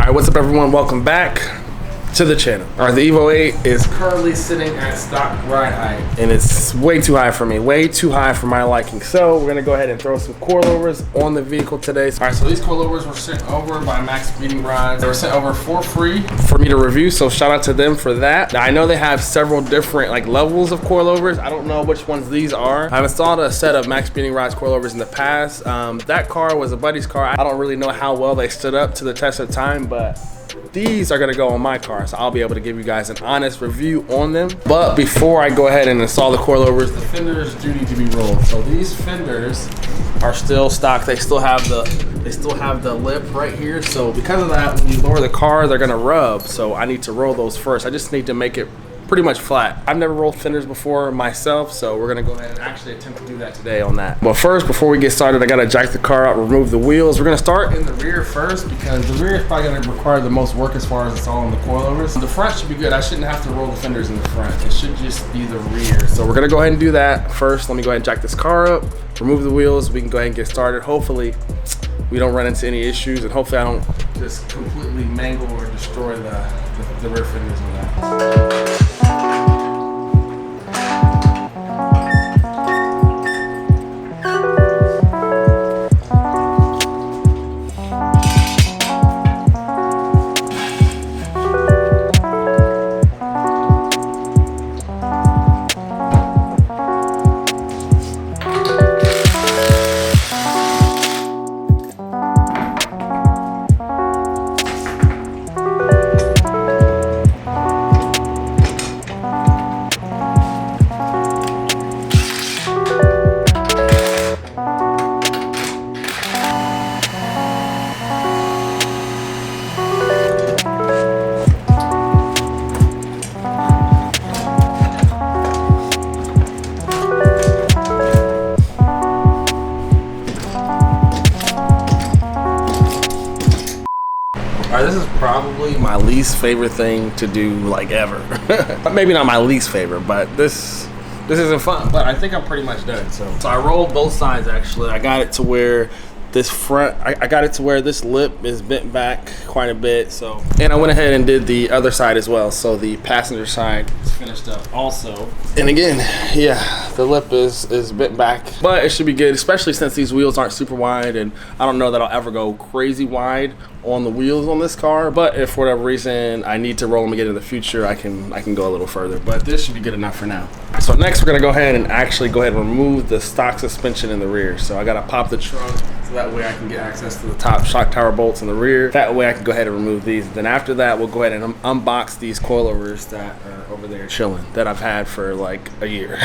All right, what's up everyone? Welcome back to the channel. All right, the Evo 8 is currently sitting at stock ride height, and it's way too high for me, way too high for my liking. So we're gonna go ahead and throw some coilovers on the vehicle today. All right, so these coilovers were sent over by MaxpeedingRods. They were sent over for free for me to review, so shout out to them for that. Now, I know they have several different levels of coilovers. I don't know which ones these are. I've installed a set of MaxpeedingRods coilovers in the past. That car was a buddy's car. I don't really know how well they stood up to the test of time, but these are gonna go on my car, so I'll be able to give you guys an honest review on them. But before I go ahead and install the coilovers, the fenders do need to be rolled. So these fenders are still stock. They still have the lip right here. So because of that, when you lower the car, they're gonna rub. So I need to roll those first. I just need to make it pretty much flat. I've never rolled fenders before myself, so we're gonna go ahead and actually attempt to do that today on that. But first, before we get started, I gotta jack the car out, remove the wheels. We're gonna start in the rear first because the rear is probably gonna require the most work as far as installing the coilovers. The front should be good. I shouldn't have to roll the fenders in the front. It should just be the rear. So we're gonna go ahead and do that first. Let me go ahead and jack this car up, remove the wheels. We can go ahead and get started. Hopefully we don't run into any issues, and hopefully I don't just completely mangle or destroy the rear fenders on that. This is probably my least favorite thing to do ever. Maybe not my least favorite, but this isn't fun. But I think I'm pretty much done. So I rolled both sides actually. I got it to where this front, I got it to where this lip is bent back quite a bit. So, and I went ahead and did the other side as well. So the passenger side is finished up also. And again, yeah, the lip is bent back, but it should be good, especially since these wheels aren't super wide, and I don't know that I'll ever go crazy wide on the wheels on this car. But if for whatever reason I need to roll them again in the future, I can go a little further. But this should be good enough for now. So next we're gonna go ahead and remove the stock suspension in the rear. So I gotta pop the trunk so that way I can get access to the top shock tower bolts in the rear. That way I can go ahead and remove these. Then after that, we'll go ahead and unbox these coilovers that are over there chilling that I've had for like a year.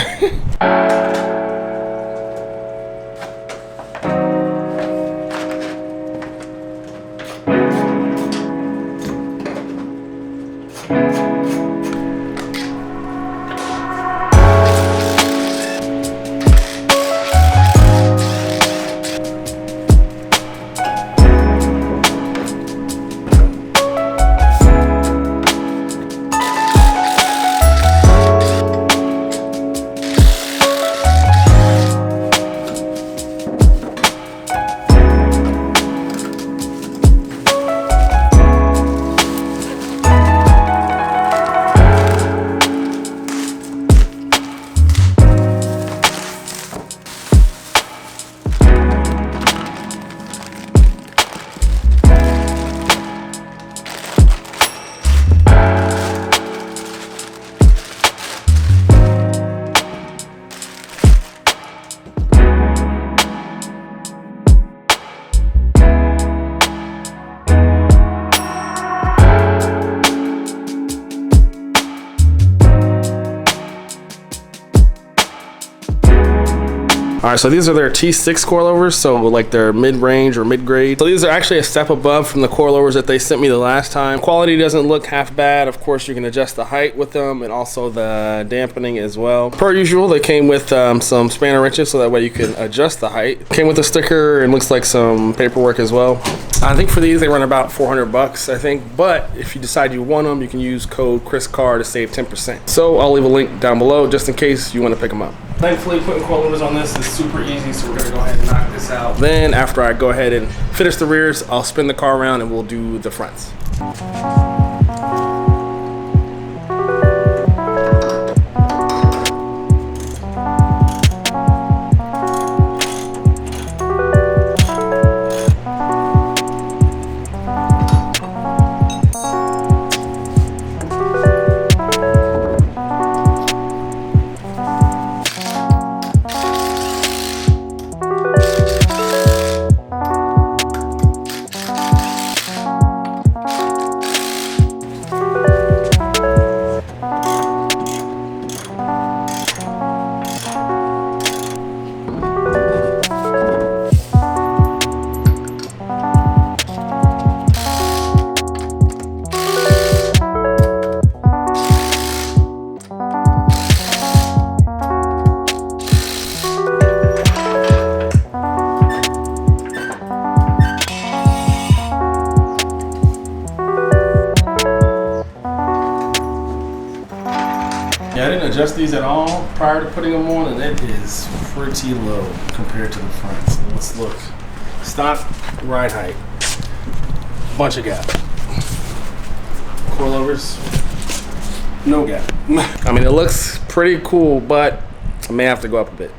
All right, so these are their T6 coilovers, so they're mid-range or mid-grade. So these are actually a step above from the coilovers that they sent me the last time. Quality doesn't look half bad. Of course, you can adjust the height with them and also the dampening as well. Per usual, they came with some spanner wrenches so that way you can adjust the height. Came with a sticker and looks like some paperwork as well. I think for these, they run about 400 bucks, I think. But if you decide you want them, you can use code ChrisCar to save 10%. So I'll leave a link down below just in case you want to pick them up. Thankfully, putting coilovers on this is super easy, so we're gonna go ahead and knock this out. Then after I go ahead and finish the rears, I'll spin the car around and we'll do the fronts. Yeah, I didn't adjust these at all prior to putting them on, and it is pretty low compared to the front. So let's look. Stock ride height. Bunch of gap. Coilovers. No gap. I mean, it looks pretty cool, but I may have to go up a bit.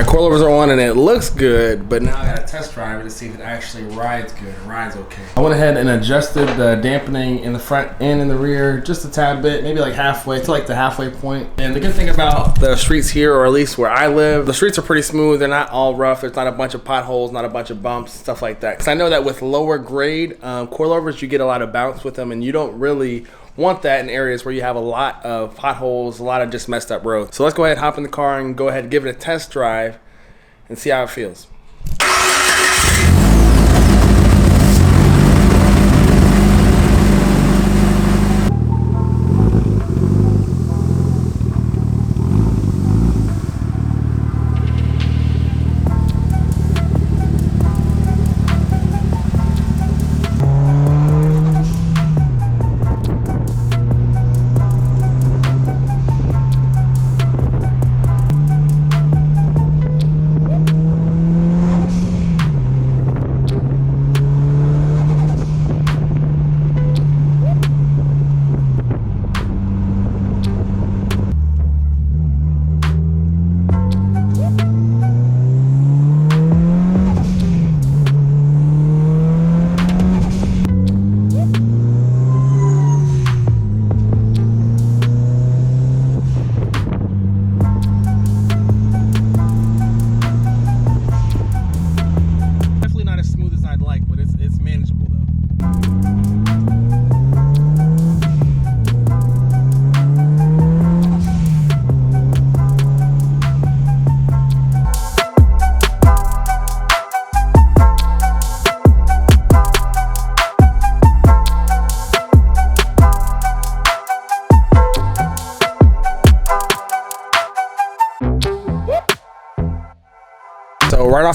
Coilovers are on and it looks good, but now I gotta test drive it to see if it actually rides good, rides okay. I went ahead and adjusted the dampening in the front and in the rear just a tad bit, maybe like halfway to like the halfway point. And the good thing about the streets here, or at least where I live, the streets are pretty smooth. They're not all rough. There's not a bunch of potholes, not a bunch of bumps, stuff like that. Because I know that with lower grade coilovers, you get a lot of bounce with them, and you don't really want that in areas where you have a lot of potholes, a lot of just messed up roads. So let's go ahead and hop in the car and go ahead and give it a test drive and see how it feels.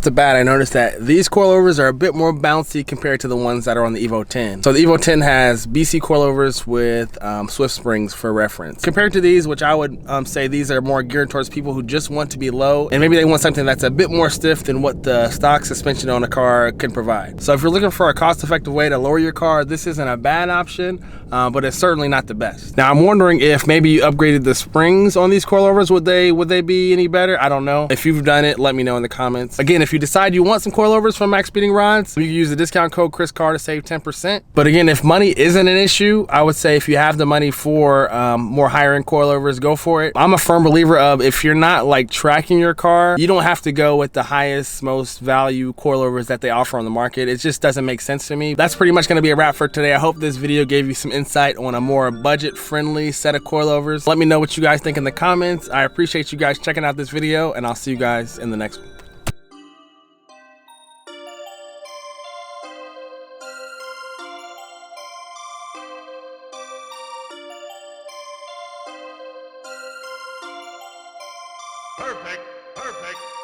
the bat, I noticed that these coilovers are a bit more bouncy compared to the ones that are on the Evo 10. So the Evo 10 has BC coilovers with Swift springs for reference. Compared to these, which I would say these are more geared towards people who just want to be low, and maybe they want something that's a bit more stiff than what the stock suspension on a car can provide. So if you're looking for a cost-effective way to lower your car, this isn't a bad option, but it's certainly not the best. Now I'm wondering if maybe you upgraded the springs on these coilovers, would they be any better? I don't know. If you've done it, let me know in the comments. Again, if you decide you want some coilovers from Max Speeding Rods, you can use the discount code ChrisCarr to save 10%. But again, if money isn't an issue, I would say if you have the money for more higher end coilovers, go for it. I'm a firm believer of, if you're not like tracking your car, you don't have to go with the highest, most value coilovers that they offer on the market. It just doesn't make sense to me. That's pretty much going to be a wrap for today. I hope this video gave you some insight on a more budget friendly set of coilovers. Let me know what you guys think in the comments. I appreciate you guys checking out this video, and I'll see you guys in the next one. Perfect, perfect.